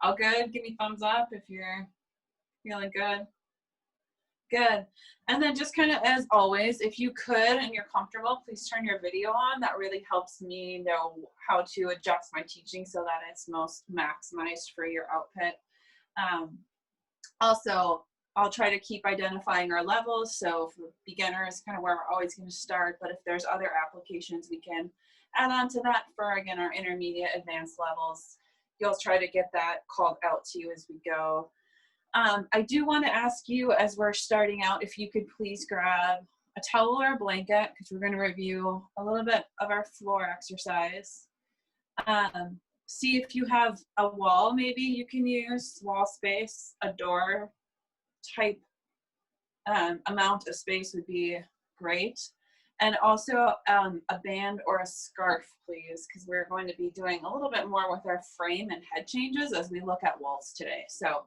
All good? Give me thumbs up if you're feeling good. Good. And then just kind of as always, if you could and you're comfortable, please turn your video on. That really helps me know how to adjust my teaching so that it's most maximized for your output. Also, I'll try to keep identifying our levels. So for beginners, kind of where we're always going to start, but if there's other applications, we can add on to that for, again, our intermediate advanced levels. You'll try to get that called out to you as we go. I do want to ask you, as we're starting out, if you could please grab a towel or a blanket, because we're going to review a little bit of our floor exercise. See if you have a wall, maybe you can use wall space, a door type amount of space would be great. And also a band or a scarf, please, because we're going to be doing a little bit more with our frame and head changes as we look at waltz today. So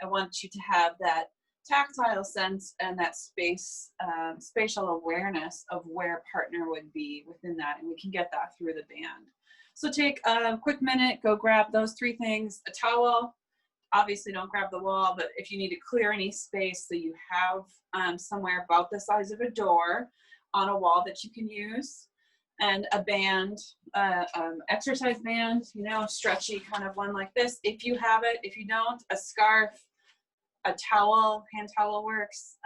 I want you to have that tactile sense and that spatial awareness of where partner would be within that, and we can get that through the band. So take a quick minute, go grab those three things: a towel, obviously don't grab the wall, but if you need to clear any space so you have somewhere about the size of a door on a wall that you can use, and a band, exercise band, you know, stretchy kind of one like this, if you have it. If you don't, a scarf, a towel, hand towel works,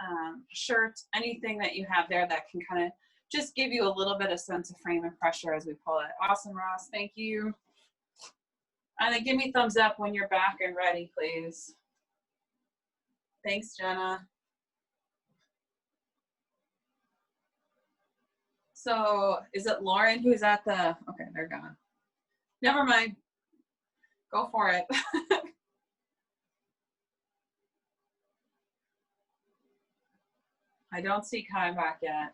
shirt, anything that you have there that can kind of just give you a little bit of sense of frame and pressure as we pull it. Awesome, Ross, thank you. And then give me thumbs up when you're back and ready, please. Thanks, Jenna. So is it Lauren who's at the, okay, they're gone. Never mind, go for it. I don't see Kai back yet.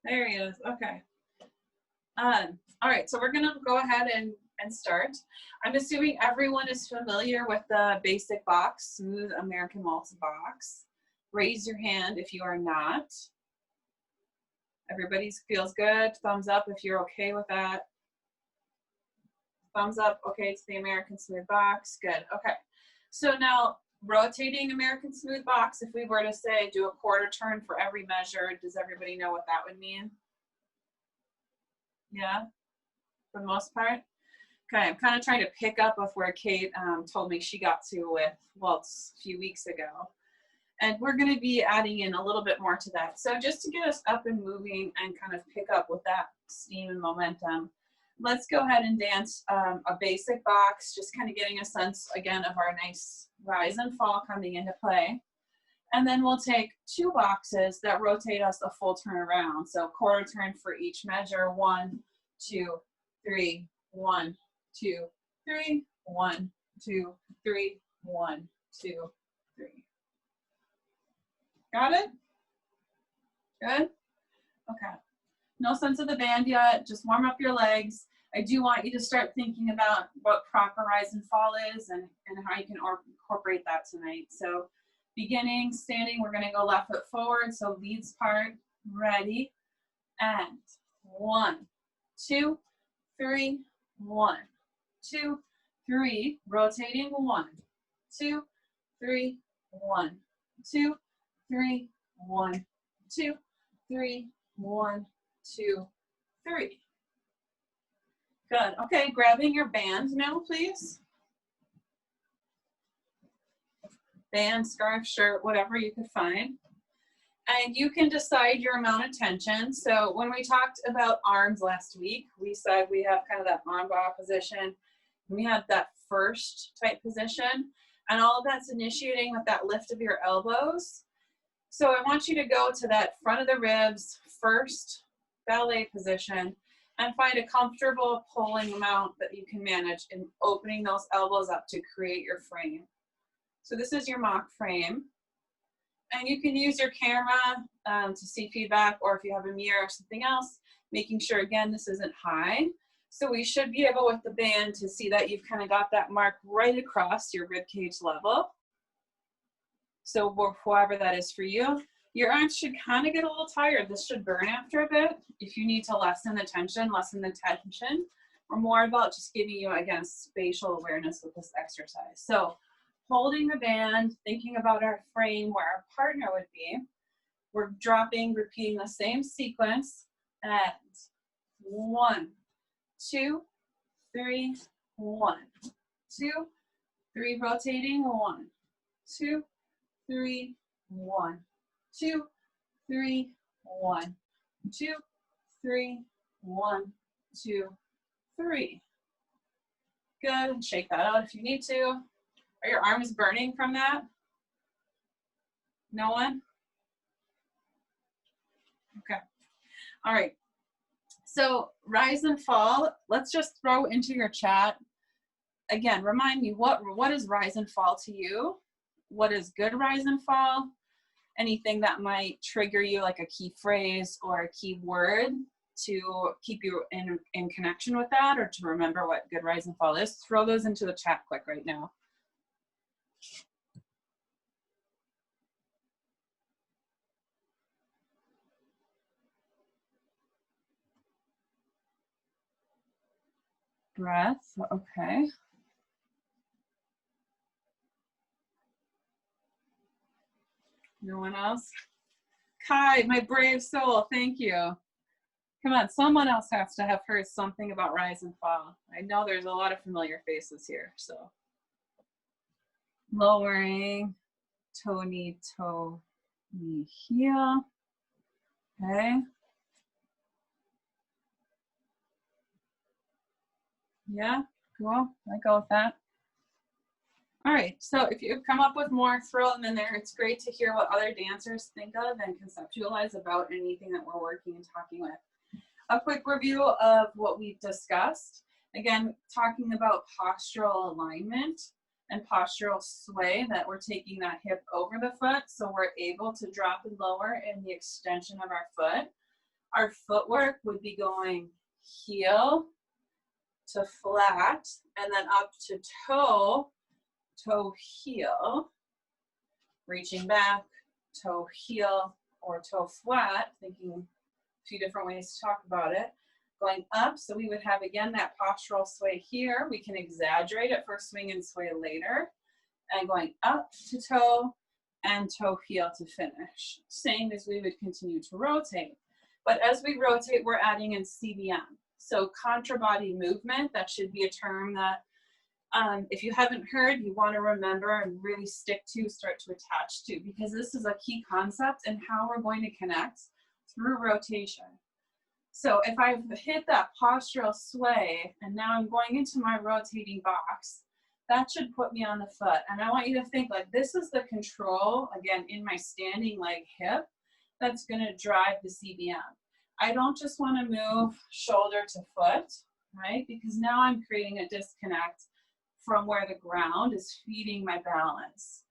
There he is, okay. All right, so we're gonna go ahead and start. I'm assuming everyone is familiar with the basic box, Smooth American Waltz box. Raise your hand if you are not. Everybody feels good. Thumbs up if you're okay with that. Thumbs up, okay, it's the American Smooth box. Good, okay. So now, rotating American Smooth box, if we were to say do a quarter turn for every measure, does everybody know what that would mean? Yeah, for the most part? Okay, I'm kind of trying to pick up with where Kate told me she got to with Waltz a few weeks ago. And we're going to be adding in a little bit more to that. So just to get us up and moving and kind of pick up with that steam and momentum, let's go ahead and dance a basic box, just kind of getting a sense, again, of our nice rise and fall coming into play. And then we'll take two boxes that rotate us a full turn around. So quarter turn for each measure, 1, 2, 3, 1, 2, 3, 1, 2, 3, 1, 2, 3. Got it? Good? Okay. No sense of the band yet. Just warm up your legs. I do want you to start thinking about what proper rise and fall is and how you can incorporate that tonight. So beginning, standing, we're going to go left foot forward. So leads part, ready, and 1, 2, 3, 1, 2, 3, rotating, 1, 2, 3, 1, 2, 3, 1, 2, 3, 1, 2, 3. Good. Okay, grabbing your band now, please. Band, scarf, shirt, whatever you could find. And you can decide your amount of tension. So when we talked about arms last week, we said we have kind of that arm bar position. We have that first type position, and all of that's initiating with that lift of your elbows. So I want you to go to that front of the ribs, first ballet position, and find a comfortable pulling amount that you can manage in opening those elbows up to create your frame. So this is your mock frame. And you can use your camera to see feedback, or if you have a mirror or something else, making sure, again, this isn't high. So we should be able with the band to see that you've kind of got that mark right across your rib cage level. So whoever that is for you, your arms should kind of get a little tired. This should burn after a bit. If you need to lessen the tension. We're more about just giving you, again, spatial awareness with this exercise. So holding the band, thinking about our frame where our partner would be. We're dropping, repeating the same sequence. And 1, 2, 3, 1, 2, 3, rotating, 1, 2, 3, 1, 2, 3, 1, 2, 3, 1, 2, 3. Good, and shake that out if you need to. Are your arms burning from that? No one? Okay, all right. So rise and fall, let's just throw into your chat. Again, remind me, what is rise and fall to you? What is good rise and fall? Anything that might trigger you, like a key phrase or a key word to keep you in connection with that, or to remember what good rise and fall is? Throw those into the chat quick right now. Breath, okay. No one else? Kai, my brave soul, thank you. Come on, someone else has to have heard something about rise and fall. I know there's a lot of familiar faces here, so. Lowering, toe, knee, heel. Okay. Yeah, cool, I go with that. All right, so if you come up with more, throw them in there. It's great to hear what other dancers think of and conceptualize about anything that we're working and talking with. A quick review of what we've discussed. Again, talking about postural alignment and postural sway, that we're taking that hip over the foot so we're able to drop and lower in the extension of our foot. Our footwork would be going heel to flat and then up to toe, toe, heel, reaching back, toe, heel, or toe flat, thinking a few different ways to talk about it. Going up, so we would have, again, that postural sway here. We can exaggerate it for swing and sway later. And going up to toe and toe, heel to finish. Same as we would continue to rotate. But as we rotate, we're adding in CBM. So contra body movement, that should be a term that if you haven't heard, you want to remember and really stick to, start to attach to, because this is a key concept in how we're going to connect through rotation. So if I've hit that postural sway and now I'm going into my rotating box, that should put me on the foot. And I want you to think like this is the control, again, in my standing leg hip, that's going to drive the CBM. I don't just want to move shoulder to foot, right? Because now I'm creating a disconnect from where the ground is feeding my balance.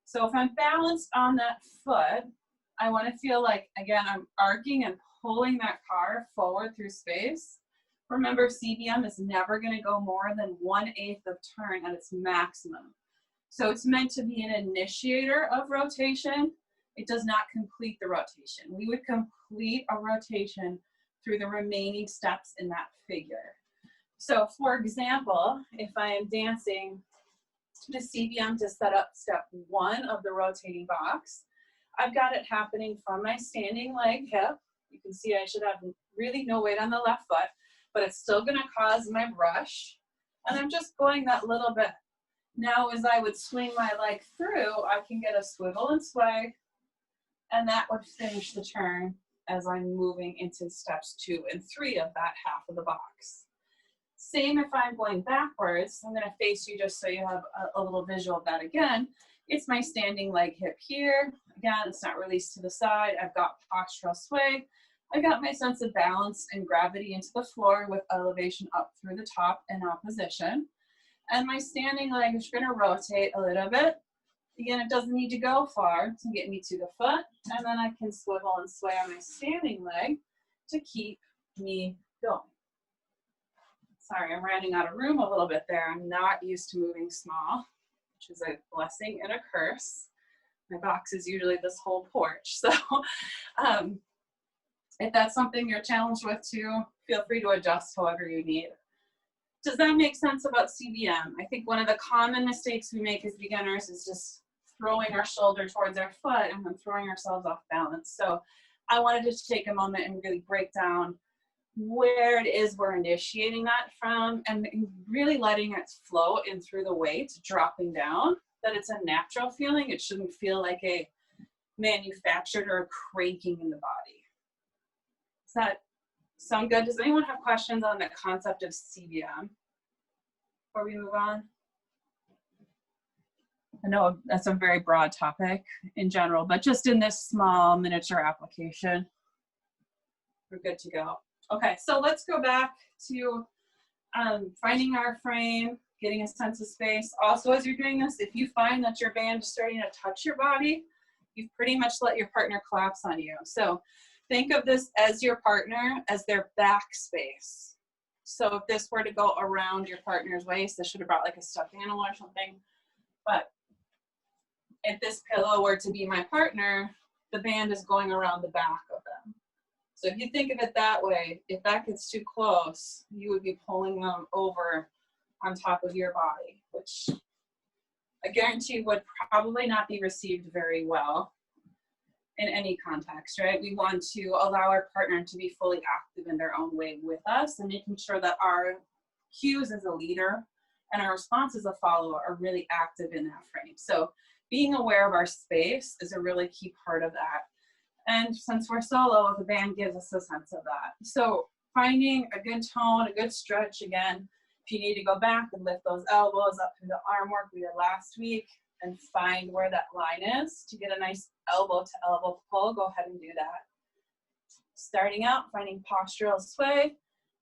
So if I'm balanced on that foot, I want to feel like, again, I'm arcing and pulling that car forward through space. Remember, CBM is never going to go more than 1/8 of turn at its maximum. So it's meant to be an initiator of rotation. It does not complete the rotation. We would complete a rotation through the remaining steps in that figure. So for example, if I am dancing the CBM to set up step 1 of the rotating box, I've got it happening from my standing leg hip. You can see I should have really no weight on the left foot, but it's still going to cause my brush. And I'm just going that little bit. Now as I would swing my leg through, I can get a swivel and sway, and that would finish the turn as I'm moving into steps 2 and 3 of that half of the box. Same if I'm going backwards. I'm going to face you just so you have a little visual of that again. It's my standing leg hip here. Again, it's not released to the side. I've got postural sway. I got my sense of balance and gravity into the floor with elevation up through the top in opposition. And my standing leg is going to rotate a little bit. Again, it doesn't need to go far to get me to the foot. And then I can swivel and sway on my standing leg to keep me going. Sorry, I'm running out of room a little bit there. I'm not used to moving small, which is a blessing and a curse. My box is usually this whole porch. So if that's something you're challenged with too, feel free to adjust however you need. Does that make sense about CBM? I think one of the common mistakes we make as beginners is just throwing our shoulder towards our foot and then throwing ourselves off balance. So I wanted to take a moment and really break down where it is we're initiating that from, and really letting it flow in through the weight, dropping down, that it's a natural feeling. It shouldn't feel like a manufactured or a cranking in the body. Does that sound good? Does anyone have questions on the concept of CBM before we move on? I know that's a very broad topic in general, but just in this small miniature application, we're good to go. Okay, so let's go back to finding our frame, getting a sense of space. Also, as you're doing this, if you find that your band is starting to touch your body, you've pretty much let your partner collapse on you. So think of this as your partner, as their back space. So if this were to go around your partner's waist, this should have brought like a stuffed animal or something. But if this pillow were to be my partner, the band is going around the back of them. So if you think of it that way, if that gets too close, you would be pulling them over on top of your body, which I guarantee would probably not be received very well in any context, right? We want to allow our partner to be fully active in their own way with us, and making sure that our cues as a leader and our response as a follower are really active in that frame. So being aware of our space is a really key part of that. And since we're solo, the band gives us a sense of that. So finding a good tone, a good stretch. Again, if you need to go back and lift those elbows up through the arm work we did last week and find where that line is to get a nice elbow to elbow pull, go ahead and do that. Starting out, finding postural sway.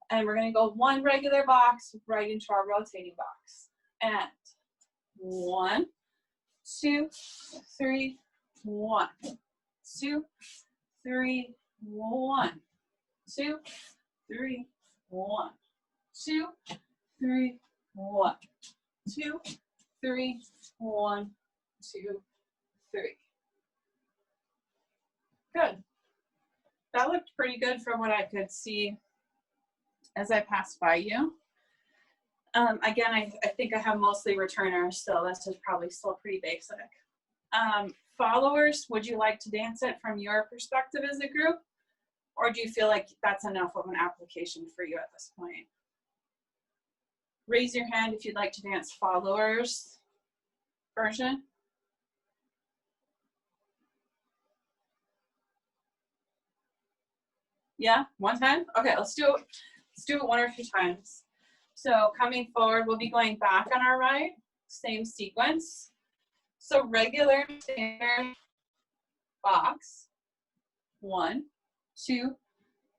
And we're going to go one regular box right into our rotating box. And 1, 2, 3, 1. 2, 3, 1. 2, 3, 1. 2, 3, 1. 2, 3, 1, 2, 3. Good. That looked pretty good from what I could see as I passed by you. Again, I think I have mostly returners, so that's just probably still pretty basic. Followers, would you like to dance it from your perspective as a group? Or do you feel like that's enough of an application for you at this point? Raise your hand if you'd like to dance followers version. Yeah, one time? Okay, let's do it 1 or 2 times. So coming forward, we'll be going back on our right, same sequence. So regular standard box, 1, 2,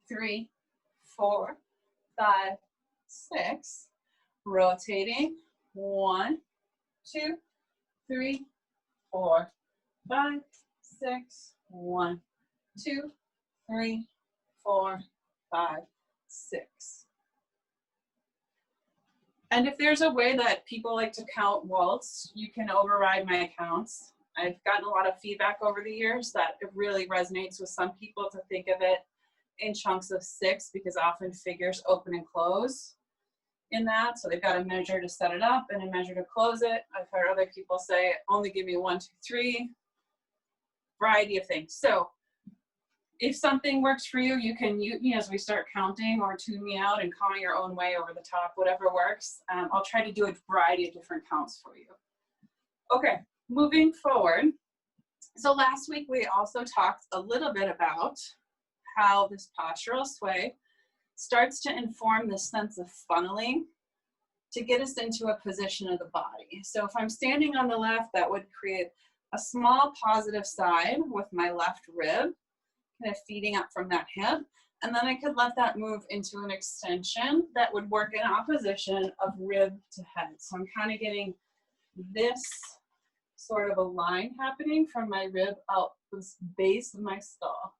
3, 4, 5, 6. Rotating, 1, 2, 3, 4, 5, 6. 1, 2, 3, 4, 5, 6. And if there's a way that people like to count waltz, you can override my counts. I've gotten a lot of feedback over the years that it really resonates with some people to think of it in chunks of 6, because often figures open and close in that. So they've got a measure to set it up and a measure to close it. I've heard other people say, only give me 1, 2, 3, variety of things. So if something works for you, you can, as we start counting, or tune me out and count your own way over the top, whatever works. I'll try to do a variety of different counts for you. Okay, moving forward. So last week we also talked a little bit about how this postural sway starts to inform this sense of funneling to get us into a position of the body. So if I'm standing on the left, that would create a small positive side with my left rib, kind of feeding up from that hip. And then I could let that move into an extension that would work in opposition of rib to head. So I'm kind of getting this sort of a line happening from my rib out this base of my skull,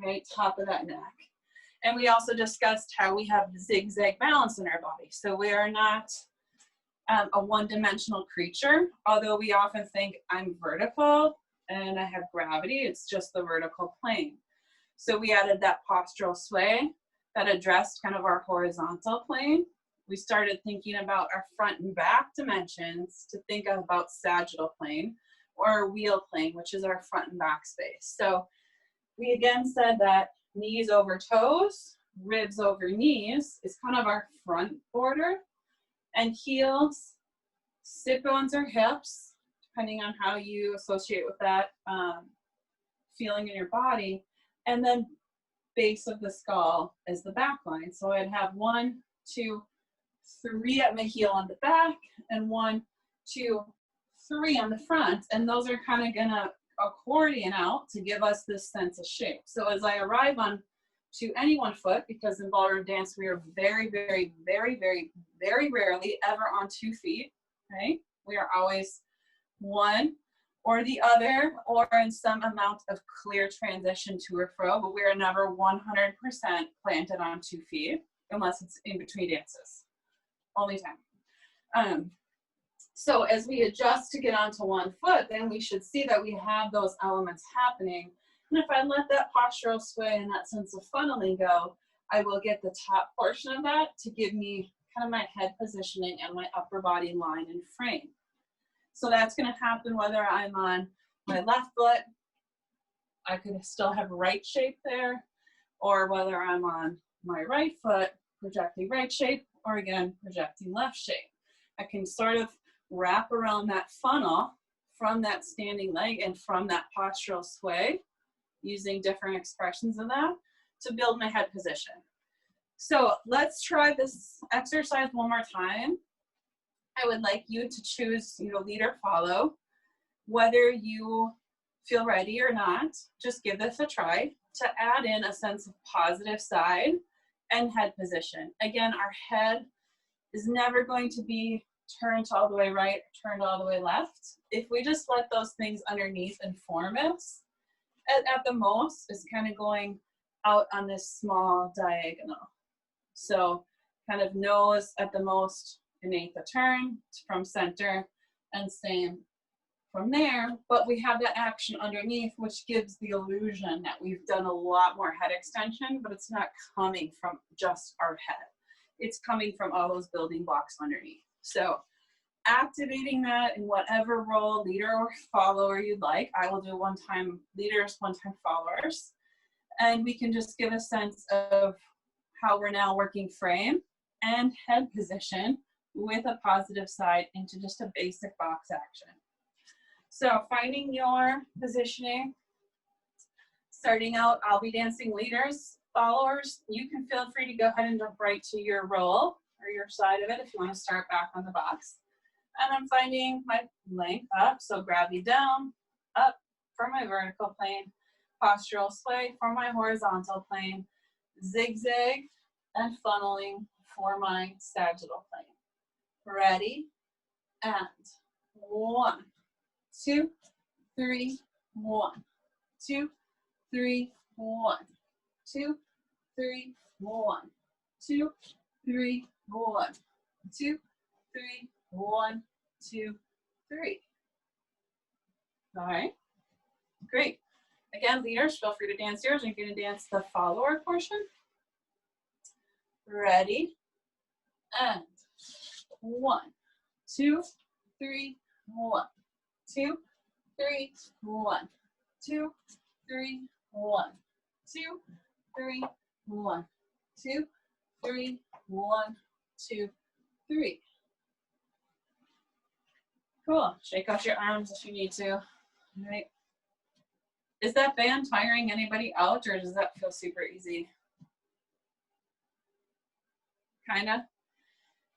right, top of that neck. And we also discussed how we have zigzag balance in our body. So we are not a one-dimensional creature, although we often think I'm vertical and I have gravity, it's just the vertical plane. So we added that postural sway that addressed kind of our horizontal plane. We started thinking about our front and back dimensions to think about sagittal plane or wheel plane, which is our front and back space. So we again said that knees over toes, ribs over knees is kind of our front border, and heels, sit bones or hips, depending on how you associate with that feeling in your body, and then base of the skull is the back line. So I'd have 1, 2, 3 at my heel on the back, and 1, 2, 3 on the front, and those are kind of gonna accordion out to give us this sense of shape. So as I arrive on to any one foot, because in ballroom dance we are very, very, very, very, very rarely ever on 2 feet, okay? We are always one or the other, or in some amount of clear transition to or fro, but we are never 100% planted on 2 feet unless it's in between dances. Only time. So as we adjust to get onto 1 foot, then we should see that we have those elements happening. And if I let that postural sway and that sense of funneling go, I will get the top portion of that to give me kind of my head positioning and my upper body line and frame. So that's going to happen whether I'm on my left foot, I could still have right shape there, or whether I'm on my right foot, projecting right shape, or again, projecting left shape. I can sort of wrap around that funnel from that standing leg and from that postural sway, using different expressions of that to build my head position. So let's try this exercise one more time. I would like you to choose, lead or follow. Whether you feel ready or not, just give this a try to add in a sense of positive side and head position. Again, our head is never going to be turned all the way right, turned all the way left. If we just let those things underneath inform us, at the most, is kind of going out on this small diagonal. So kind of nose at the most, an eighth a turn from center, and same from there, but we have that action underneath, which gives the illusion that we've done a lot more head extension, but it's not coming from just our head. It's coming from all those building blocks underneath. So activating that in whatever role, leader or follower you'd like. I will do one-time leaders, one-time followers. And we can just give a sense of how we're now working frame and head position with a positive side into just a basic box action. So finding your positioning, starting out, I'll be dancing leaders, followers. You can feel free to go ahead and jump right to your role or your side of it if you want to start back on the box. And I'm finding my length up, so gravity down, up for my vertical plane, postural sway for my horizontal plane, zigzag and funneling for my sagittal plane. Ready, and 1, 2, 3, 1, 2, 3, 1, 2, 3, 1, 2, 3, 1, 2, 3, 1, 2, 3. All right, great. Again, leaders, feel free to dance yours. You're going to dance the follower portion. Ready, and 1, 2, 3, 1, 2, 3, 1, 2, 3, 1, 2, 3, 1, 2, 3, 1, 2, 3. Cool. Shake out your arms if you need to. All right. Is that band tiring anybody out, or does that feel super easy? Kinda.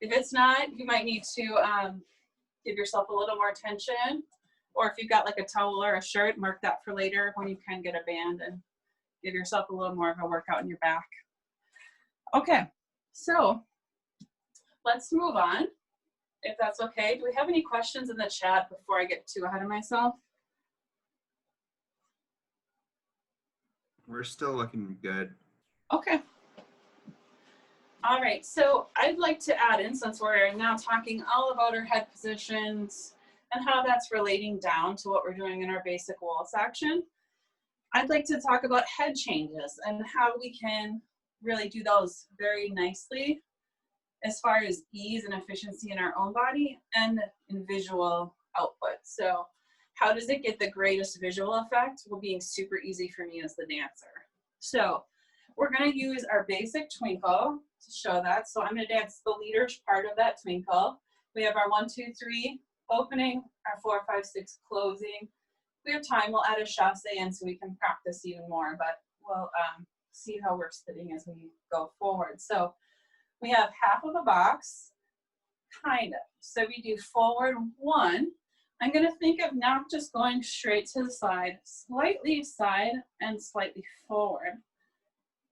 If it's not, you might need to give yourself a little more tension, or if you've got like a towel or a shirt, mark that for later when you can get a band and give yourself a little more of a workout in your back. Okay, so let's move on, if that's okay. Do we have any questions in the chat before I get too ahead of myself? We're still looking good. Okay. All right, so I'd like to add in, since we're now talking all about our head positions and how that's relating down to what we're doing in our basic waltz action, I'd like to talk about head changes and how we can really do those very nicely as far as ease and efficiency in our own body and in visual output. So how does it get the greatest visual effect? Well, being super easy for me as the dancer. So we're gonna use our basic twinkle to show that. So I'm gonna dance the leader's part of that twinkle. We have our 1, 2, 3 opening, our 4, 5, 6 closing. If we have time, we'll add a chasse in so we can practice even more, but we'll see how we're sitting as we go forward. So we have half of the box, kind of. So we do forward 1. I'm gonna think of not just going straight to the side, slightly side and slightly forward.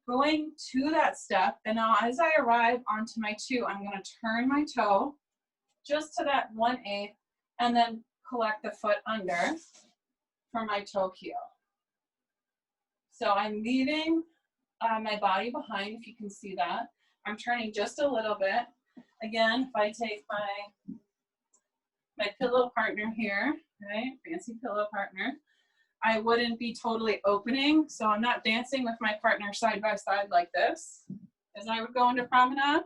Going to that step, and now as I arrive onto my 2, I'm gonna turn my toe just to that 1/8 and then collect the foot under for my toe heel. So I'm leaving my body behind, if you can see that. I'm turning just a little bit. Again, if I take my pillow partner here, right, fancy pillow partner, I wouldn't be totally opening, so I'm not dancing with my partner side by side like this, as I would go into promenade,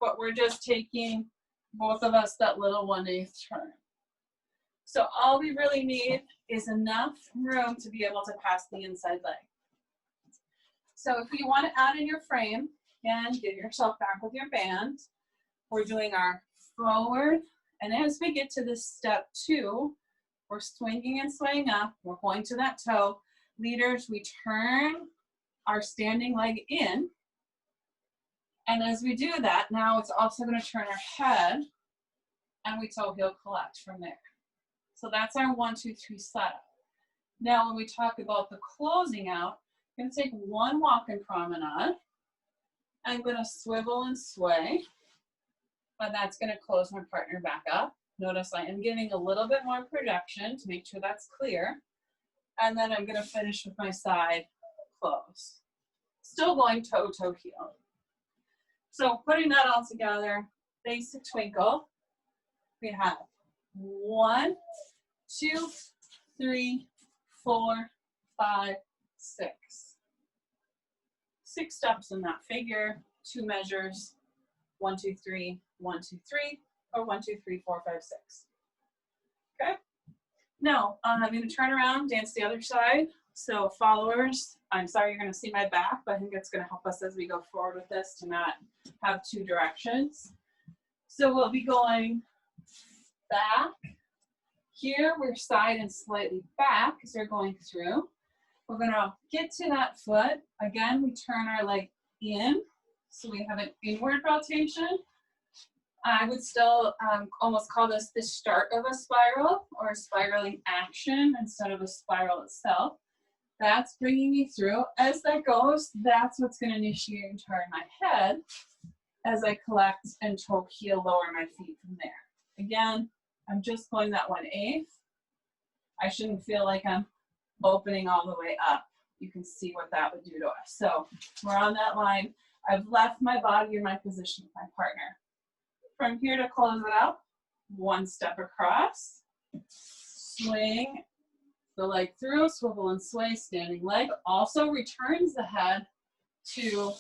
but we're just taking, both of us, that little 1/8 turn. So all we really need is enough room to be able to pass the inside leg. So if you want to add in your frame, again, get yourself back with your band. We're doing our forward, and as we get to this step 2, we're swinging and swaying up. We're going to that toe. Leaders, we turn our standing leg in. And as we do that, now it's also going to turn our head, and we toe heel collect from there. So that's our 1, 2, 3 setup. Now when we talk about the closing out, I'm going to take 1 walk in promenade. I'm going to swivel and sway, but that's going to close my partner back up. Notice I am giving a little bit more projection to make sure that's clear. And then I'm going to finish with my side close. Still going toe, toe, heel. So putting that all together, basic twinkle, we have 1, 2, 3, 4, 5, 6. 6 steps in that figure, 2 measures, 1, 2, 3, 1, 2, 3, or 1, 2, 3, 4, 5, 6. Okay. Now I'm going to turn around, dance the other side. So followers, I'm sorry you're going to see my back, but I think it's going to help us as we go forward with this to not have 2 directions. So we'll be going back. Here we're side and slightly back as we're going through. We're going to get to that foot. Again, we turn our leg in, so we have an inward rotation. I would still almost call this the start of a spiral or a spiraling action instead of a spiral itself. That's bringing me through. As that goes, that's what's going to initiate and turn my head as I collect and toe heel, lower my feet from there. Again, I'm just going that 1/8. I shouldn't feel like I'm opening all the way up. You can see what that would do to us. So we're on that line. I've left my body in my position with my partner. From here to close it out, 1 step across, swing the leg through, swivel and sway, standing leg. Also returns the head to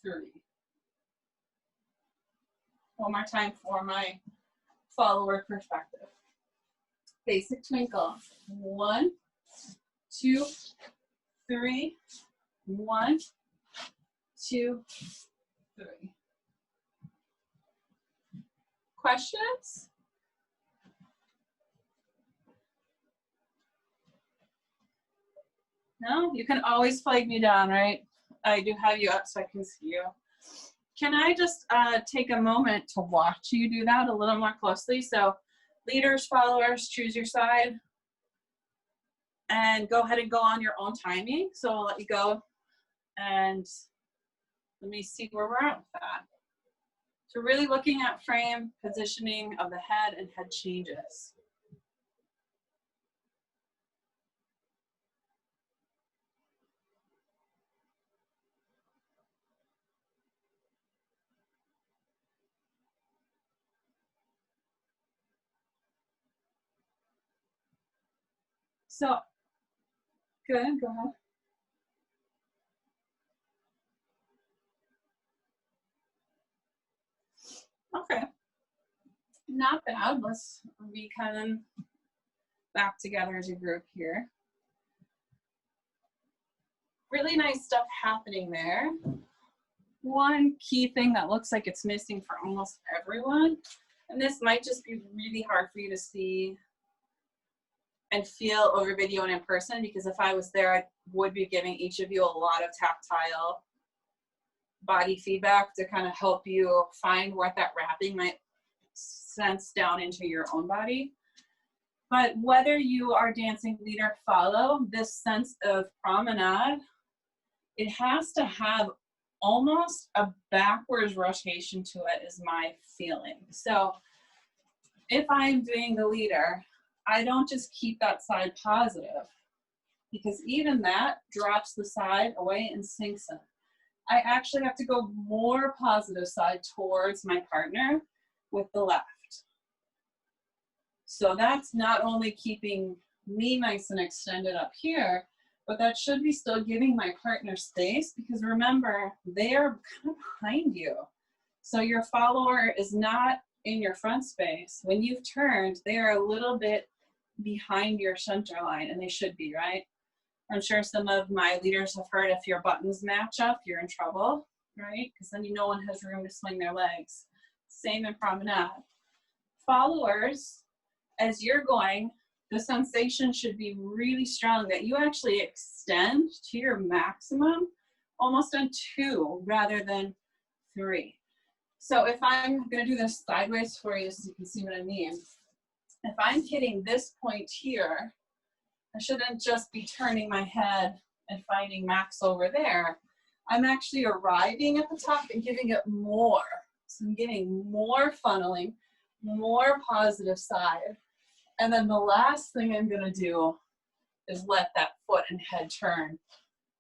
3. One more time for my follower perspective. Basic twinkle. 1, 2, 3, 1, 2, 3. Questions? No? You can always flag me down, right? I do have you up so I can see you. Can I just take a moment to watch you do that a little more closely? So leaders, followers, choose your side. And go ahead and go on your own timing. So I'll let you go. And let me see where we're at with that. So really looking at frame, positioning of the head and head changes. So good, go ahead. Okay, not bad. Let's be kind of back together as a group here. Really nice stuff happening there. One key thing that looks like it's missing for almost everyone, and this might just be really hard for you to see and feel over video and in person, because if I was there, I would be giving each of you a lot of tactile body feedback to kind of help you find where that wrapping might sense down into your own body. But whether you are dancing lead or follow, this sense of promenade, it has to have almost a backwards rotation to it, is my feeling. So if I'm doing the leader, I don't just keep that side positive, because even that drops the side away and sinks in. I actually have to go more positive side towards my partner with the left. So that's not only keeping me nice and extended up here, but that should be still giving my partner space, because remember, they are kind of behind you. So your follower is not in your front space. When you've turned, they are a little bit behind your center line, and they should be, right? I'm sure some of my leaders have heard if your buttons match up, you're in trouble, right? Because then no one has room to swing their legs. Same in promenade. Followers, as you're going, the sensation should be really strong that you actually extend to your maximum almost on 2 rather than 3. So if I'm going to do this sideways for you so you can see what I mean. If I'm hitting this point here, I shouldn't just be turning my head and finding max over there. I'm actually arriving at the top and giving it more. So I'm getting more funneling, more positive side. And then the last thing I'm gonna do is let that foot and head turn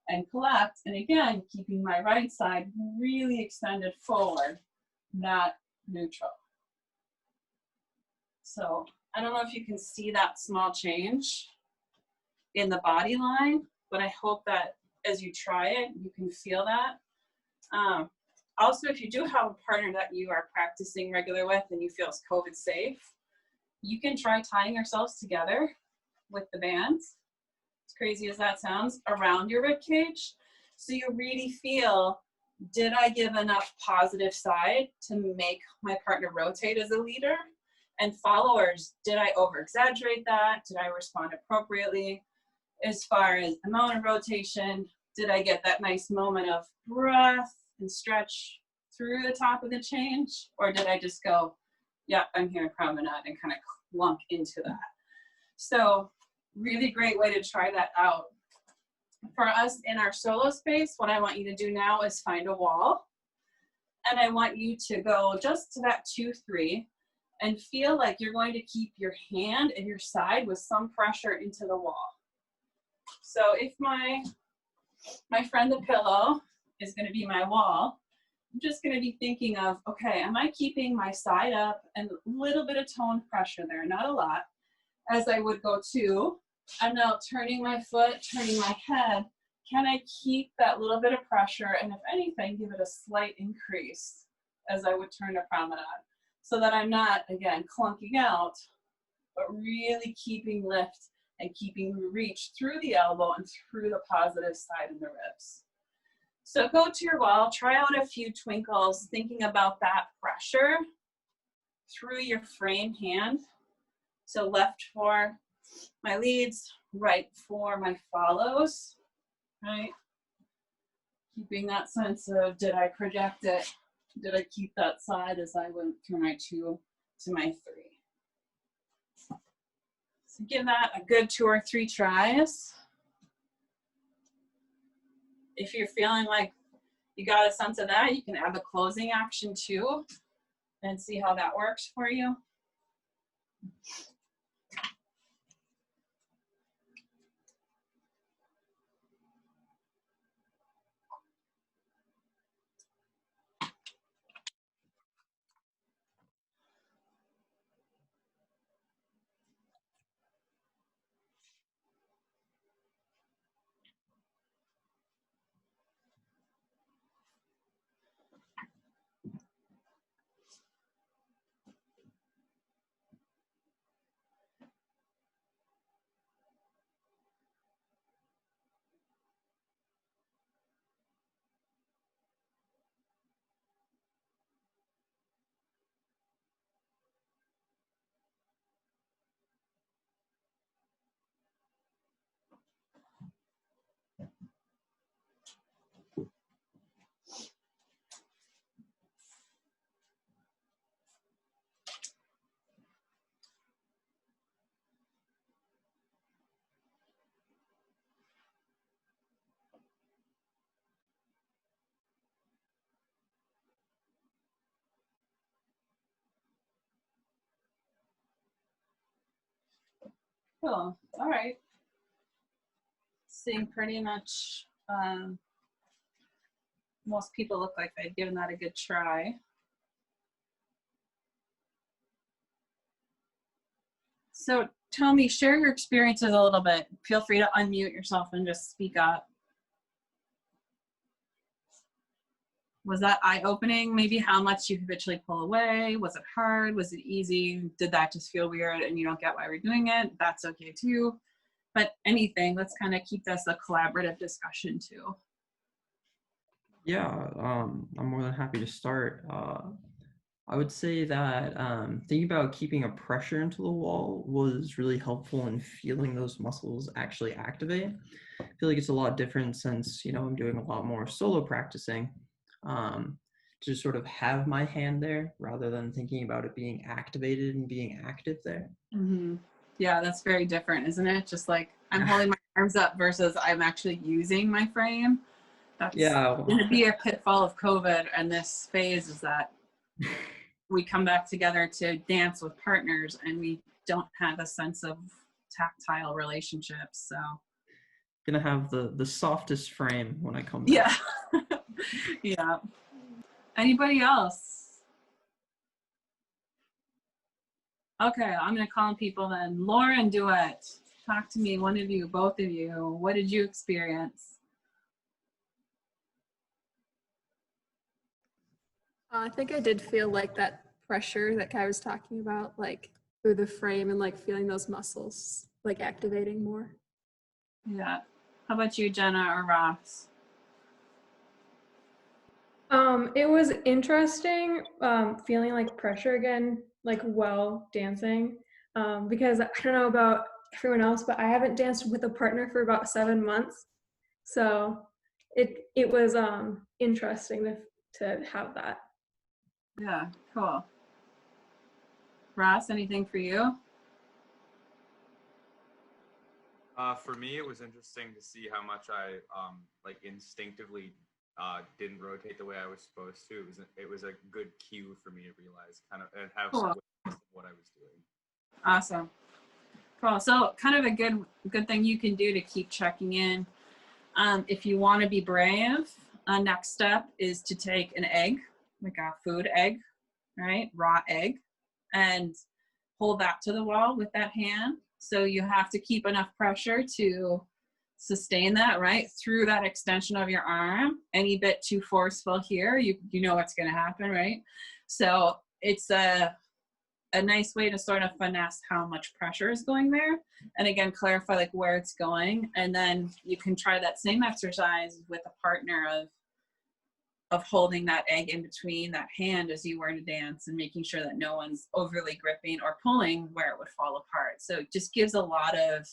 and collect. And again, keeping my right side really extended forward, not neutral. So I don't know if you can see that small change in the body line, but I hope that as you try it, you can feel that. Also, if you do have a partner that you are practicing regular with and you feel it's COVID safe, you can try tying yourselves together with the bands, as crazy as that sounds, around your rib cage. So you really feel, did I give enough positive side to make my partner rotate as a leader? And followers, did I over exaggerate that? Did I respond appropriately? As far as amount of rotation, did I get that nice moment of breath and stretch through the top of the change? Or did I just go, yeah, I'm here in promenade, and kind of clunk into that? So really great way to try that out. For us in our solo space, what I want you to do now is find a wall. And I want you to go just to that 2-3 and feel like you're going to keep your hand and your side with some pressure into the wall. So if my friend the pillow is going to be my wall, I'm just going to be thinking of, okay, am I keeping my side up and a little bit of tone pressure there, not a lot, as I would go 2. I'm now turning my foot, turning my head. Can I keep that little bit of pressure, and if anything, give it a slight increase as I would turn to promenade, so that I'm not, again, clunking out, but really keeping lift and keeping reach through the elbow and through the positive side in the ribs. So go to your wall, try out a few twinkles, thinking about that pressure through your frame hand. So left for my leads, right for my follows, right? Keeping that sense of, did I project it? Did I keep that side as I went through my 2 to my 3? So give that a good 2 or 3 tries. If you're feeling like you got a sense of that, you can add the closing action too and see how that works for you. Cool. All right. Seeing pretty much most people look like they've given that a good try. So tell me, share your experiences a little bit. Feel free to unmute yourself and just speak up. Was that eye-opening? Maybe how much you habitually pull away? Was it hard? Was it easy? Did that just feel weird and you don't get why we're doing it? That's okay too. But anything, let's kind of keep this a collaborative discussion too. Yeah, I'm more than happy to start. I would say that thinking about keeping a pressure into the wall was really helpful in feeling those muscles actually activate. I feel like it's a lot different since, I'm doing a lot more solo practicing, to sort of have my hand there rather than thinking about it being activated and being active there. Mm-hmm. Yeah, that's very different, isn't it? Just like I'm holding my arms up versus I'm actually using my frame. That's going to be a pitfall of COVID and this phase is that we come back together to dance with partners and we don't have a sense of tactile relationships. So gonna have the softest frame when I come back. Yeah. Yeah. Anybody else? Okay, I'm gonna call people then. Lauren Duet, talk to me, one of you, both of you. What did you experience? I think I did feel like that pressure that Kai was talking about, like through the frame and like feeling those muscles like activating more. Yeah. How about you, Jenna or Ross? It was interesting feeling like pressure again, like while dancing, because I don't know about everyone else, but I haven't danced with a partner for about 7 months. So it was interesting to have that. Yeah, cool. Ross, anything for you? For me, it was interesting to see how much I like instinctively didn't rotate the way I was supposed to. It was a good cue for me to realize kind of and have some awareness of what I was doing. Awesome. Cool. So kind of a good thing you can do to keep checking in. If you want to be brave, next step is to take an egg, like a food egg, right? Raw egg, and hold that to the wall with that hand. So you have to keep enough pressure to sustain that, right? Through that extension of your arm. Any bit too forceful here, you know what's going to happen, right? So it's a nice way to sort of finesse how much pressure is going there. And again, clarify like where it's going. And then you can try that same exercise with a partner of holding that egg in between that hand as you were to dance and making sure that no one's overly gripping or pulling where it would fall apart. So it just gives a lot of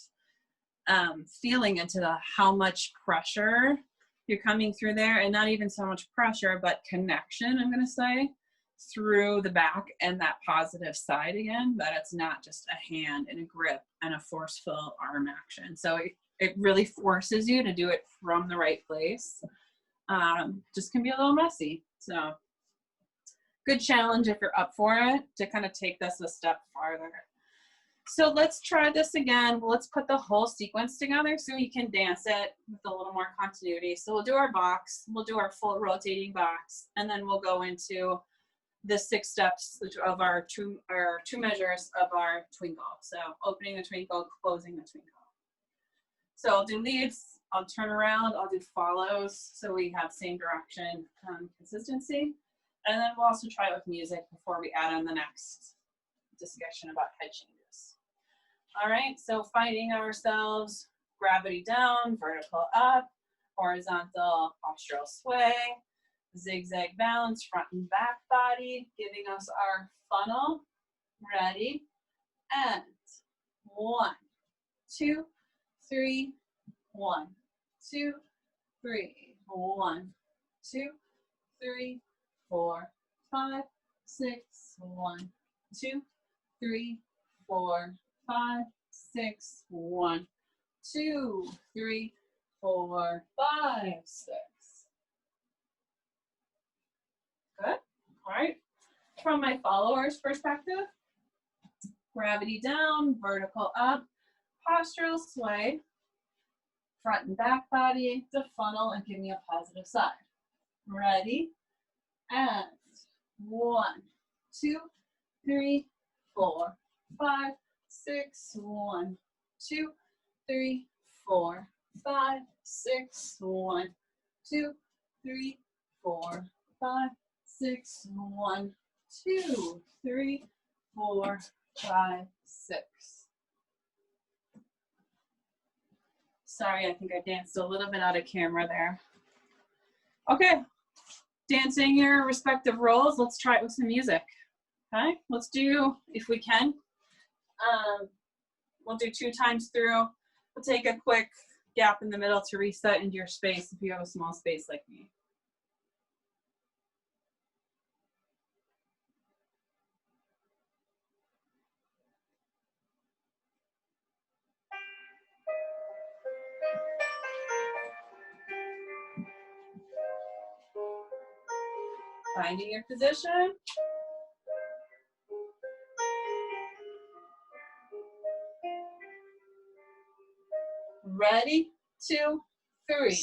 feeling into how much pressure you're coming through there, and not even so much pressure, but connection, I'm going to say, through the back and that positive side again, that it's not just a hand and a grip and a forceful arm action. So it really forces you to do it from the right place. Just can be a little messy. So good challenge if you're up for it to kind of take this a step farther. So let's try this again. Let's put the whole sequence together so you can dance it with a little more continuity. So we'll do our box, we'll do our full rotating box, and then we'll go into the 6 steps of our two measures of our twinkle. So opening the twinkle, closing the twinkle. So I'll do leads, I'll turn around, I'll do follows, so we have same direction consistency. And then we'll also try it with music before we add on the next discussion about head changes. All right, so finding ourselves, gravity down, vertical up, horizontal postural sway, zigzag balance, front and back body, giving us our funnel. Ready? And 1, 2, 3, 1, 2, 3, 1, 2, 3, 4, 5, 6, 1, 2, 3, 4, 5, 6, 1, 2, 3, 4, 5, 6. Good. All right. From my followers' perspective, gravity down, vertical up, postural sway, front and back body to funnel and give me a positive side. Ready? And 1, 2, 3, 4, 5, 6, 1, 2, 3, 4, 5, 6, 1, 2, 3, 4, 5, 6, 1, 2, 3, 4, 5, 6. Sorry, I think I danced a little bit out of camera there. Okay, dancing your respective roles. Let's try it with some music. Okay, let's do, if we can, we'll do 2 times through. We'll take a quick gap in the middle to reset into your space if you have a small space like me. Finding your position. Ready, 2, 3.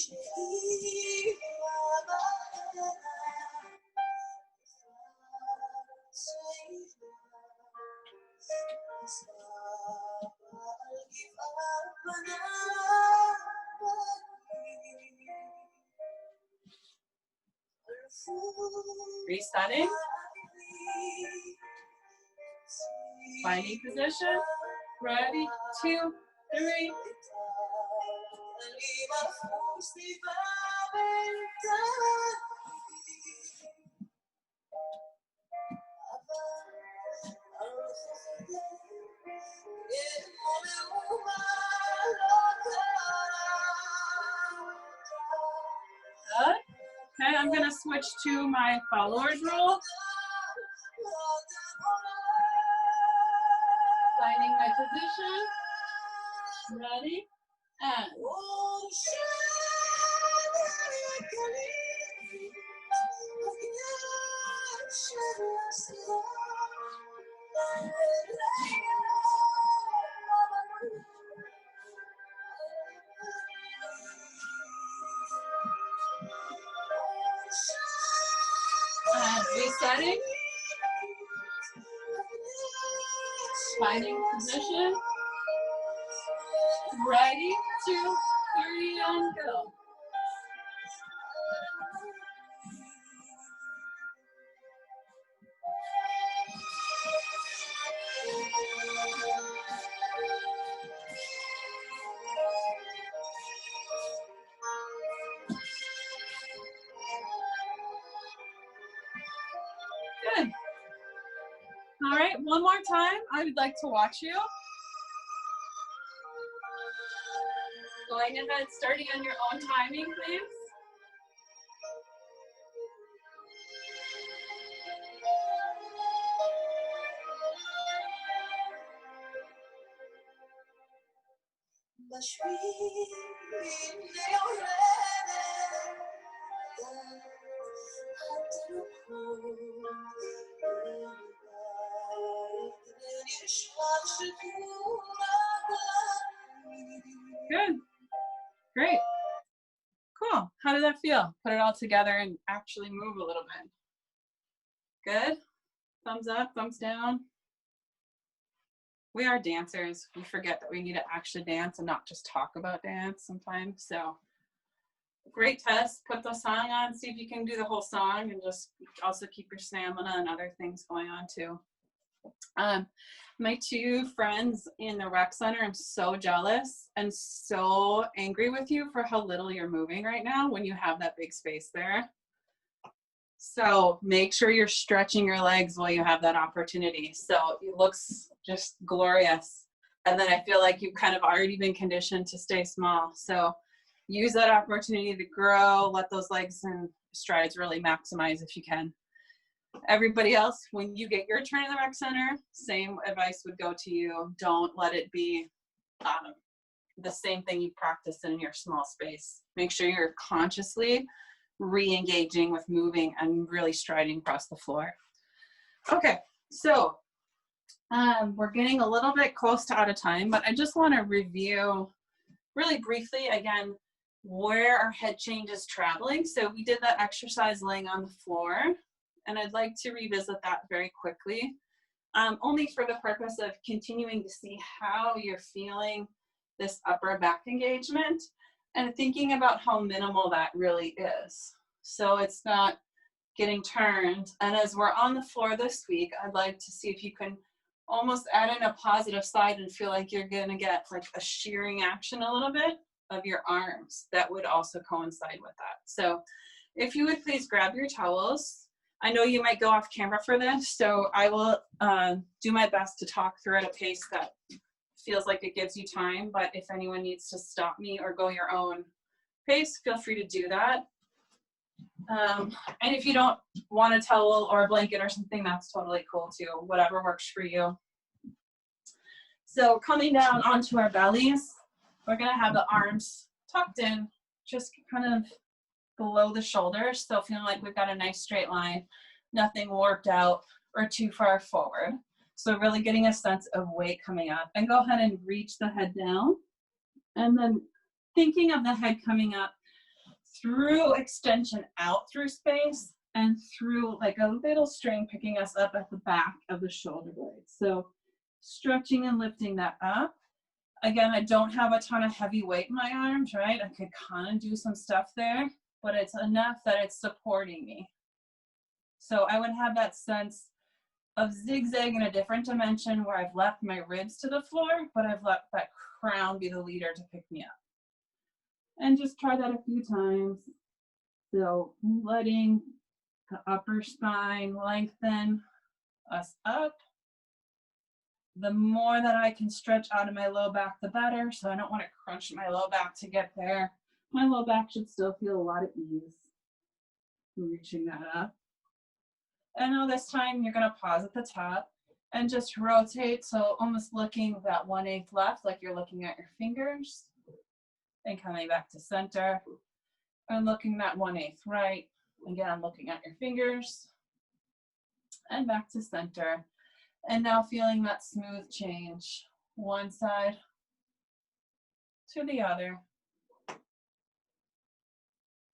Resetting. Finding position. Ready, 2, 3. Good. Okay, I'm gonna switch to my followers role. Finding my position. Ready? And resetting. Finding position. Ready, 2, 3, and go. Good. All right, one more time. I would like to watch you. Going ahead, starting on your own timing, please. Good. Great. Cool. How did that feel? Put it all together and actually move a little bit. Good. Thumbs up, thumbs down. We are dancers. We forget that we need to actually dance and not just talk about dance sometimes. So great test. Put the song on, see if you can do the whole song, and just also keep your stamina and other things going on too. My 2 friends in the rec center, I'm so jealous and so angry with you for how little you're moving right now when you have that big space there. So make sure you're stretching your legs while you have that opportunity. So it looks just glorious. And then I feel like you've kind of already been conditioned to stay small. So use that opportunity to grow, let those legs and strides really maximize if you can. Everybody else, when you get your turn in the rec center, same advice would go to you. Don't let it be the same thing you practice in your small space. Make sure you're consciously re-engaging with moving and really striding across the floor. Okay, so We're getting a little bit close to out of time, but I just want to review really briefly again where our head change is traveling. So we did that exercise laying on the floor, and I'd like to revisit that very quickly, only for the purpose of continuing to see how you're feeling this upper back engagement and thinking about how minimal that really is. So it's not getting turned. And as we're on the floor this week, I'd like to see if you can almost add in a positive side and feel like you're gonna get like a shearing action a little bit of your arms. That would also coincide with that. So if you would please grab your towels. I know you might go off camera for this, so I will do my best to talk through at a pace that feels like it gives you time, but if anyone needs to stop me or go your own pace, feel free to do that. And if you don't want a towel or a blanket or something, that's totally cool too, whatever works for you. So coming down onto our bellies, we're gonna have the arms tucked in, just kind of below the shoulders. So feeling like we've got a nice straight line, nothing warped out or too far forward. So really getting a sense of weight coming up, and go ahead and reach the head down. And then thinking of the head coming up through extension out through space and through like a little string picking us up at the back of the shoulder blades. So stretching and lifting that up. Again, I don't have a ton of heavy weight in my arms, right? I could kind of do some stuff there, but it's enough that it's supporting me. So I would have that sense of zigzag in a different dimension where I've left my ribs to the floor, but I've let that crown be the leader to pick me up. And just try that a few times. So letting the upper spine lengthen us up. The more that I can stretch out of my low back, the better. So I don't want to crunch my low back to get there. My low back should still feel a lot of ease. Reaching that up. And now this time you're going to pause at the top and just rotate. So almost looking that 1/8 left, like you're looking at your fingers. And coming back to center. And looking that 1/8 right. Again, looking at your fingers. And back to center. And now feeling that smooth change. One side to the other.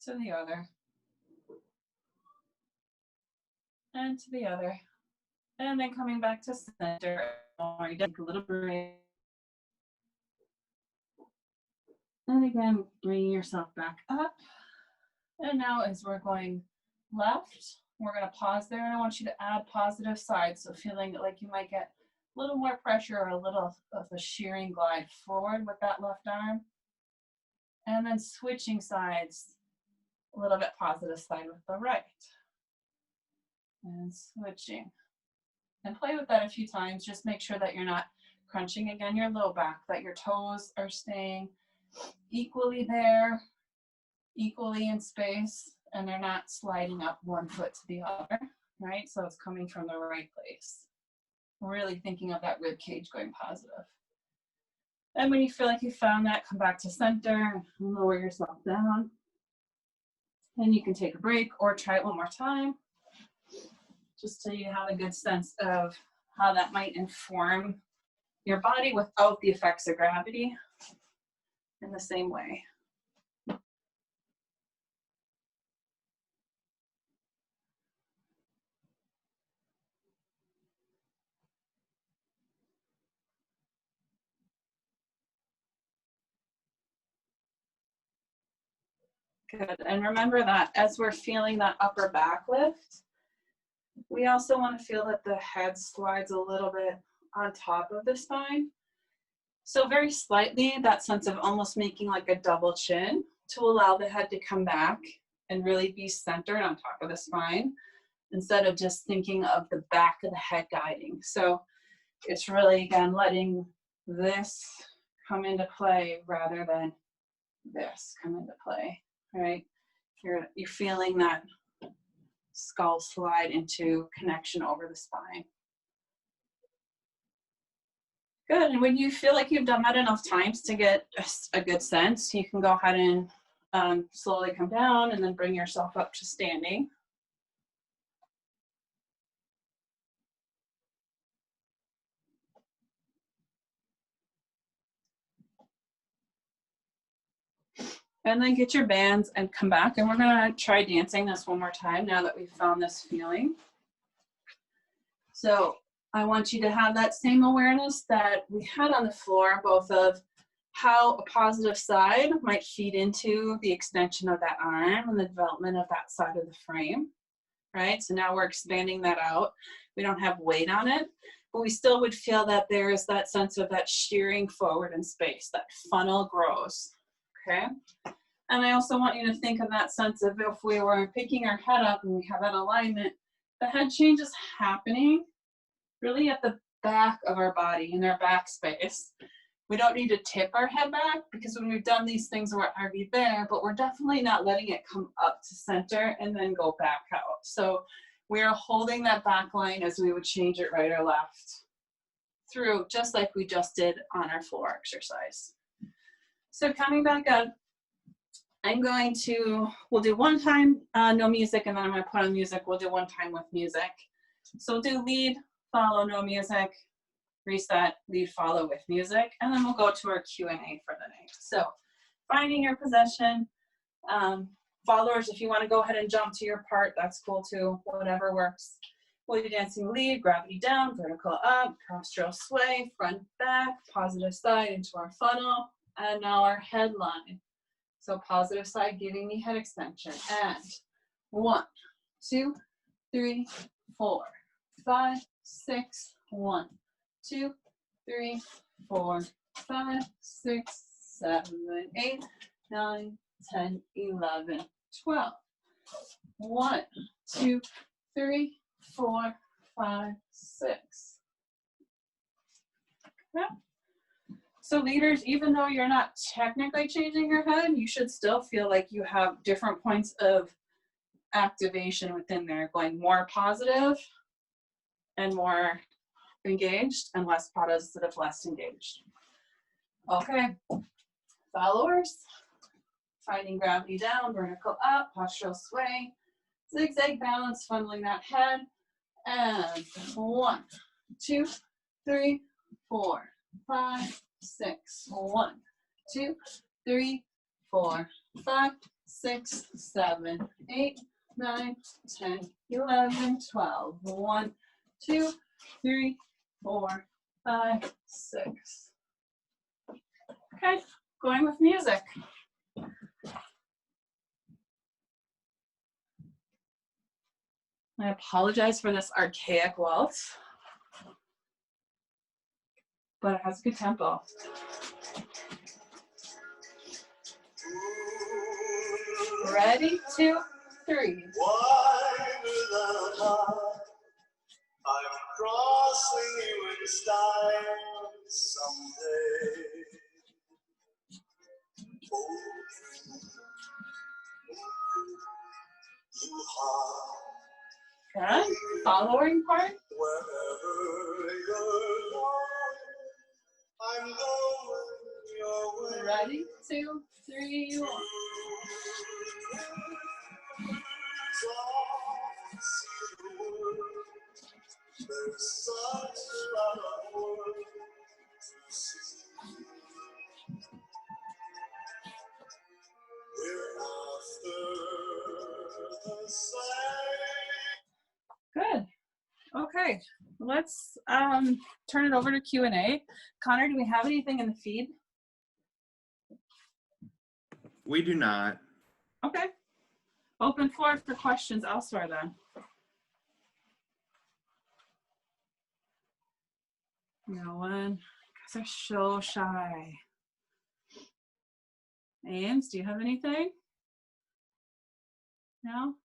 To the other. And to the other. And then coming back to center. Or you take a little break. And again, bringing yourself back up. And now as we're going left, we're going to pause there, and I want you to add positive sides. So feeling like you might get a little more pressure or a little of a shearing glide forward with that left arm. And then switching sides, a little bit positive side with the right. And switching. And play with that a few times. Just make sure that you're not crunching again your low back, that your toes are staying equally there, equally in space, and they're not sliding up one foot to the other, right? So it's coming from the right place. Really thinking of that rib cage going positive. And when you feel like you found that, come back to center, lower yourself down. And you can take a break or try it one more time, just so you have a good sense of how that might inform your body without the effects of gravity in the same way. Good. And remember that as we're feeling that upper back lift, we also want to feel that the head slides a little bit on top of the spine. So very slightly, that sense of almost making like a double chin to allow the head to come back and really be centered on top of the spine instead of just thinking of the back of the head guiding. So it's really, again, letting this come into play rather than this come into play, right? You're feeling that skull slide into connection over the spine. Good, and when you feel like you've done that enough times to get a good sense, you can go ahead and slowly come down and then bring yourself up to standing. And then get your bands and come back. And we're gonna try dancing this one more time now that we've found this feeling. So I want you to have that same awareness that we had on the floor, both of how a positive side might feed into the extension of that arm and the development of that side of the frame, right? So now we're expanding that out. We don't have weight on it, but we still would feel that there is that sense of that shearing forward in space, that funnel grows, okay? And I also want you to think of that sense of if we were picking our head up and we have that alignment, the head change is happening really at the back of our body, in our back space. We don't need to tip our head back because when we've done these things, we're already there, but we're definitely not letting it come up to center and then go back out. So we're holding that back line as we would change it right or left through, just like we just did on our floor exercise. So coming back up, we'll do one time no music, and then I'm gonna put on music. We'll do one time with music. So we'll do lead, follow, no music, reset, lead, follow with music, and then we'll go to our Q&A for the night. So finding your possession. Followers, if you want to go ahead and jump to your part, that's cool too, whatever works. We'll be dancing lead, gravity down, vertical up, cross-trail sway, front, back, positive side into our funnel, and now our headline. So positive side, giving me head extension, and 1, 2, 3, 4, 5, 6, 1, 2, 3, 4, 5, 6, 7, 8, 9, 10, 11, 12. 1, 2, 3, 4, 5, 6. Okay. So leaders, even though you're not technically changing your head, you should still feel like you have different points of activation within there, going more positive and more engaged, and less positive, less engaged. Okay, followers, finding gravity down, vertical up, postural sway, zigzag balance, funneling that head, and 1, 2, 3, 4, 5, 6, 1, 2, 3, 4, 5, 6, 7, 8, 9, 10, 11, 12, 1, 2, 3, 4, 5, 6. Okay, going with music. I apologize for this archaic waltz, but it has a good tempo. Ready, 2, 3. I'm crossing you in style someday. Oh, you Okay, following part. wherever you're going, I'm going your way. Ready, 2, 3, 1. There's such a lot of work to see. We're after the same. Good. Okay, let's turn it over to Q&A. Connor, do we have anything in the feed? We do not. Okay. Open floor for questions elsewhere then. No one. Guys are so shy. Ames, do you have anything? No?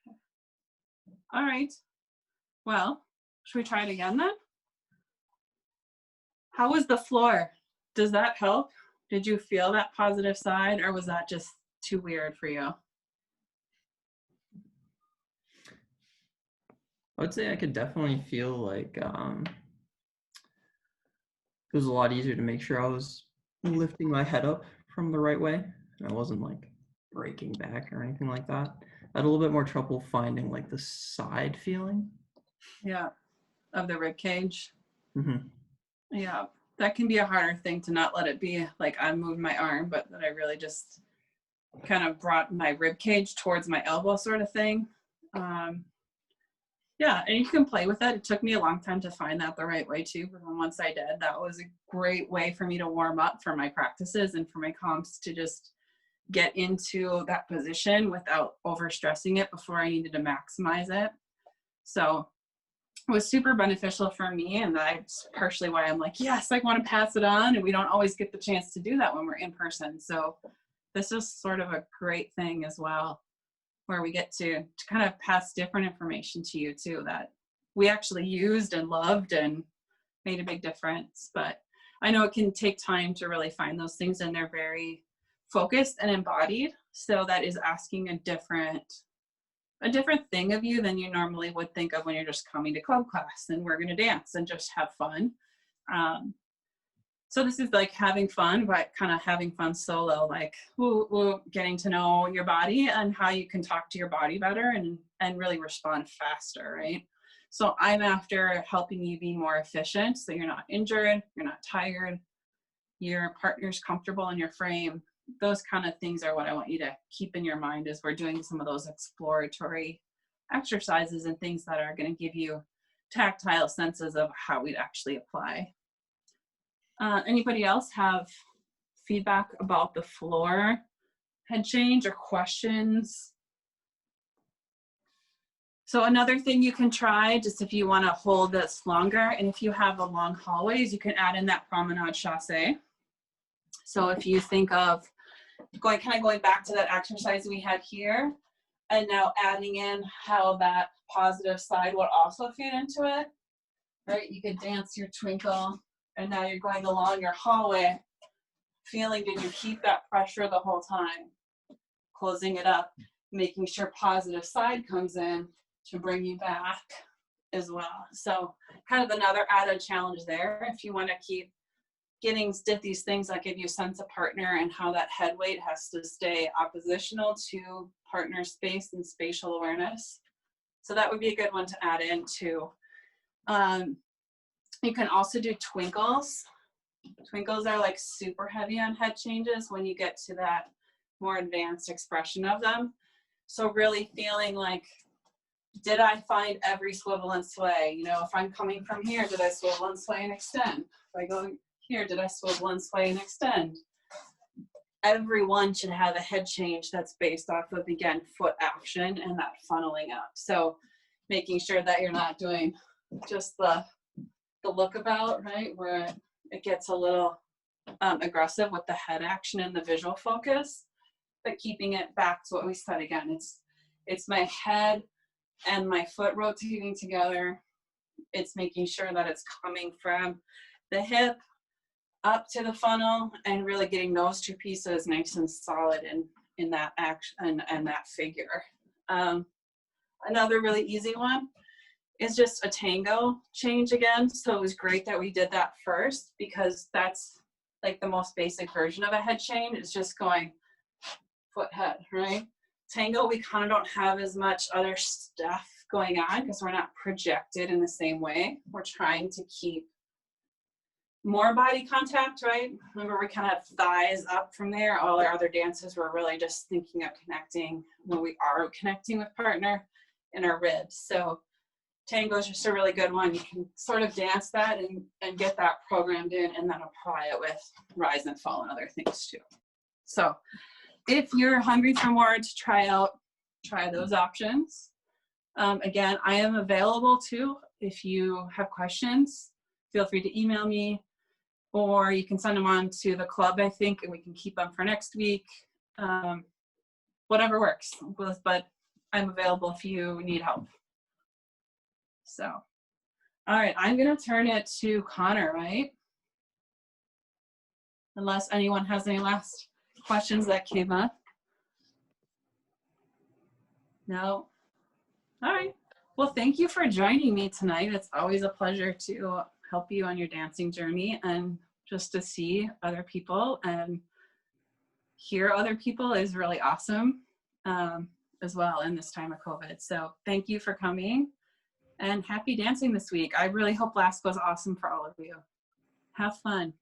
Okay. All right. Well, should we try it again then? How was the floor? Does that help? Did you feel that positive side, or was that just too weird for you? I would say I could definitely feel like it was a lot easier to make sure I was lifting my head up from the right way. And I wasn't like breaking back or anything like that. I had a little bit more trouble finding like the side feeling. Yeah, of the rib cage. Mm-hmm. Yeah, that can be a harder thing to not let it be like I'm moving my arm, but that I really just kind of brought my rib cage towards my elbow sort of thing. Yeah, and you can play with it. It took me a long time to find that the right way too, but then once I did, that was a great way for me to warm up for my practices and for my comps to just get into that position without overstressing it before I needed to maximize it. So it was super beneficial for me, and that's partially why I'm like, yes, I want to pass it on, and we don't always get the chance to do that when we're in person. So this is sort of a great thing as well, where we get to kind of pass different information to you too that we actually used and loved and made a big difference. But I know it can take time to really find those things, and they're very focused and embodied. So that is asking a different thing of you than you normally would think of when you're just coming to club class and we're going to dance and just have fun. So this is like having fun, but kind of having fun solo, like getting to know your body and how you can talk to your body better and really respond faster, right? So I'm after helping you be more efficient so you're not injured, you're not tired, your partner's comfortable in your frame. Those kind of things are what I want you to keep in your mind as we're doing some of those exploratory exercises and things that are going to give you tactile senses of how we'd actually apply. Anybody else have feedback about the floor head change or questions? So another thing you can try, just if you want to hold this longer, and if you have a long hallways, you can add in that promenade chassé. So if you think of going back to that exercise we had here, and now adding in how that positive side would also fit into it, right? You could dance your twinkle, and now you're going along your hallway, feeling, did you keep that pressure the whole time? Closing it up, making sure positive side comes in to bring you back as well. So kind of another added challenge there. If you want to keep getting these things that give you a sense of partner and how that head weight has to stay oppositional to partner space and spatial awareness. So that would be a good one to add in too. You can also do twinkles. Twinkles are like super heavy on head changes when you get to that more advanced expression of them. So really feeling like, did I find every swivel and sway? You know, if I'm coming from here, did I swivel and sway and extend? If I go here, did I swivel and sway and extend? Everyone should have a head change that's based off of, again, foot action and that funneling up. So making sure that you're not doing just the lookabout, right, where it gets a little aggressive with the head action and the visual focus, but keeping it back to what we said again. It's my head and my foot rotating together. It's making sure that it's coming from the hip up to the funnel and really getting those two pieces nice and solid in that action and that figure. Another really easy one is just a tango change again. So it was great that we did that first, because that's like the most basic version of a head change. It's just going foot head, right? Tango, we kind of don't have as much other stuff going on because we're not projected in the same way. We're trying to keep more body contact, right? Remember, we kind of have thighs up from there. All our other dances, we're really just thinking of connecting when we are connecting with partner in our ribs. So tango is just a really good one. You can sort of dance that and get that programmed in, and then apply it with rise and fall and other things too. So if you're hungry for more to try those options. Again, I am available too. If you have questions, feel free to email me, or you can send them on to the club, I think, and we can keep them for next week. Whatever works, but I'm available if you need help. So, all right, I'm gonna turn it to Connor, right? Unless anyone has any last questions that came up. No? All right. Well, thank you for joining me tonight. It's always a pleasure to help you on your dancing journey, and just to see other people and hear other people is really awesome as well in this time of COVID. So thank you for coming, and happy dancing this week. I really hope last goes awesome for all of you. Have fun.